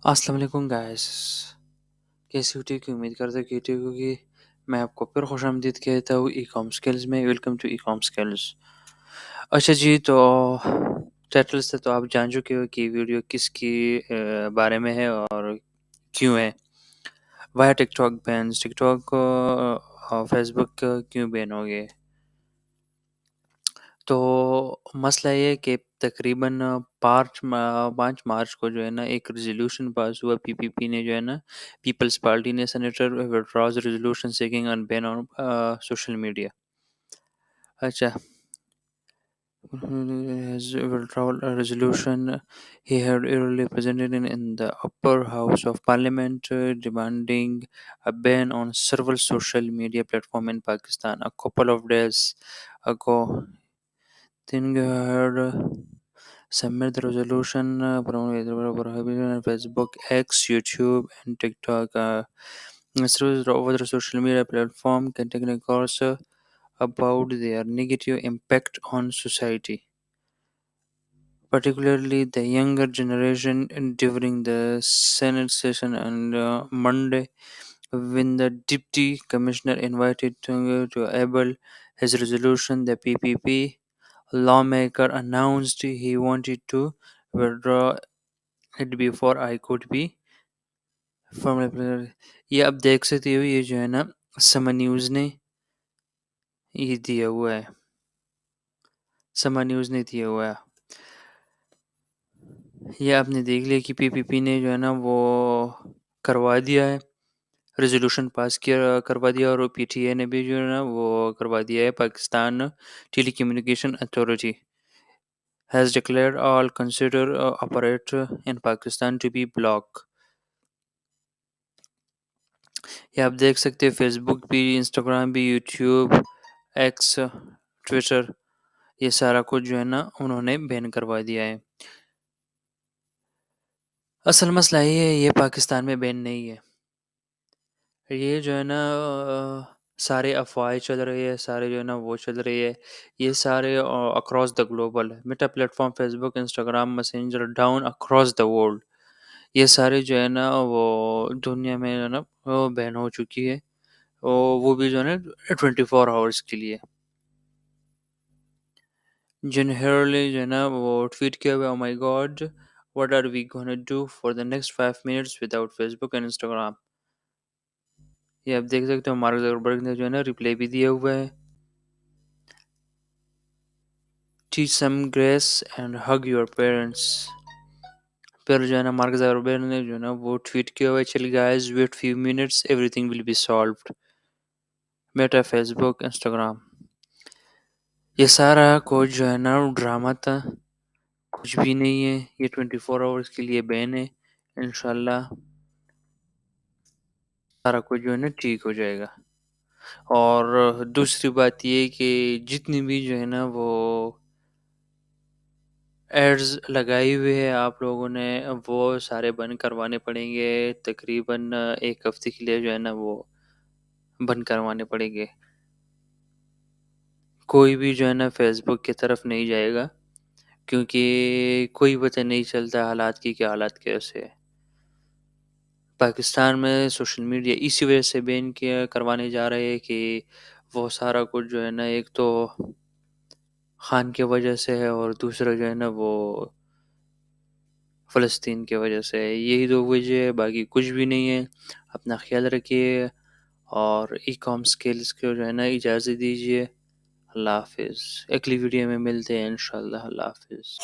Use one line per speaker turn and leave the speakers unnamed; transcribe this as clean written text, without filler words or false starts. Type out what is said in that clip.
السلام علیکم گائس، کیسی ہو؟ ٹھیک ہے، امید کرتا ہوں کہ ٹھیک ہوگی۔ میں آپ کو پھر خوش آمدید کہتا ہوں ای کام سکلز میں۔ Welcome to e com skills. اچھا جی، تو ٹائٹل سے تو آپ جان چکے ہو کہ ویڈیو کس کی بارے میں ہے اور کیوں ہے۔ وائی ٹک ٹاک بینز، ٹک ٹاک اور فیس بک کیوں بین ہو گئے؟ تو مسئلہ یہ ہے کہ تقریباً 5 مارچ کو جو ہے نا ایک ریزولوشن پاس ہوا۔ پی پی پی نے جو ہے نا، پیپلز پارٹی نے، senator withdraws resolution seeking on ban on social media. اچھا، his withdrawal resolution he had earlier presented in the upper house of parliament, demanding a ban on several social media platforms in Pakistan. A couple of days ago, Singh had submitted the resolution prohibiting on Facebook, X, YouTube, and TikTok. Several other social media platforms containing course about their negative impact on society, particularly the younger generation. During the Senate session on Monday, when the Deputy Commissioner invited to able his resolution, the PPP lawmaker announced he wanted to withdraw it before I could be formally. یہ اب دیکھ سکتے ہو، یہ جو ہے نا سما news نے یہ دیا ہوا ہے، سما نیوز نے دیا ہوا ہے۔ یہ آپ نے دیکھ لیا کہ پی پی پی نے جو ہے نا وہ کروا دیا ہے، ریزولوشن پاس کیا کروا دیا، اور پی ٹی اے نے بھی جو ہے نا وہ کروا دیا ہے۔ Pakistan telecommunication authority has declared all consider operator in Pakistan to be blocked. یہ آپ دیکھ سکتے ہیں، فیس بک بھی، انسٹاگرام بھی، یوٹیوب، ایکس، ٹویٹر، یہ سارا کچھ جو ہے نا انہوں نے بین کروا دیا ہے۔ اصل مسئلہ یہ ہے، یہ پاکستان میں بین نہیں ہے، یہ جو ہے نا سارے افواہیں چل رہی ہے، سارے جو ہے نا وہ چل رہی ہے، یہ سارے اکراس دا گلوبل ہے۔ Meta platform, Facebook, Instagram, Messenger down across the world, یہ سارے جو ہے نا وہ دنیا میں جو ہے نا وہ بین ہو چکی ہے، وہ بھی جو ہے نا 24 آورس کے لیے۔ جنہرلی جو ہے نا وہ ٹویٹ کیا ہوا، او مائی God what are we gonna do for the next 5 minutes without Facebook and Instagram۔ یہ آپ دیکھ سکتے ہو، مارک زکربرگ نے جو ہے نا ریپلائی بھی دیا ہوا ہے، teach some grace and hug your parents۔ پھر جو ہے نا مارک زکربرگ نے جو ہے نا وہ ٹویٹ کیا ہوا ہے، چل guys wait few minutes everything will be solved۔ Meta, Facebook, Instagram, یہ سارا کچھ جو ہے نا ڈرامہ تھا، کچھ بھی نہیں ہے، یہ 24 آورس کے لیے بین ہے۔ انشاءاللہ سارا کچھ جو ہے نا ٹھیک ہو جائے گا۔ اور دوسری بات یہ کہ جتنی بھی جو ہے نا وہ ایڈز لگائی ہوئے ہیں آپ لوگوں نے، وہ سارے بند کروانے پڑیں گے، تقریباً 1 ہفتے کے لیے جو ہے نا وہ بند کروانے پڑیں گے۔ کوئی بھی جو ہے نا فیس بک کی طرف نہیں جائے گا، کیونکہ کوئی پتہ نہیں چلتا حالات کی کہ حالات کیسے ہے۔ پاکستان میں سوشل میڈیا اسی وجہ سے بین کیا کروانے جا رہے ہیں کہ وہ سارا کچھ جو ہے نا ایک تو خان کی وجہ سے ہے، اور دوسرا جو ہے نا وہ فلسطین کی وجہ سے ہے۔ یہی دو وجہ ہے، باقی کچھ بھی نہیں ہے۔ اپنا خیال رکھیے اور ای کام سکلز کو جو ہے نا اجازت دیجیے۔ اللہ حافظ، اگلی ویڈیو میں ملتے ہیں انشاءاللہ۔ اللہ حافظ۔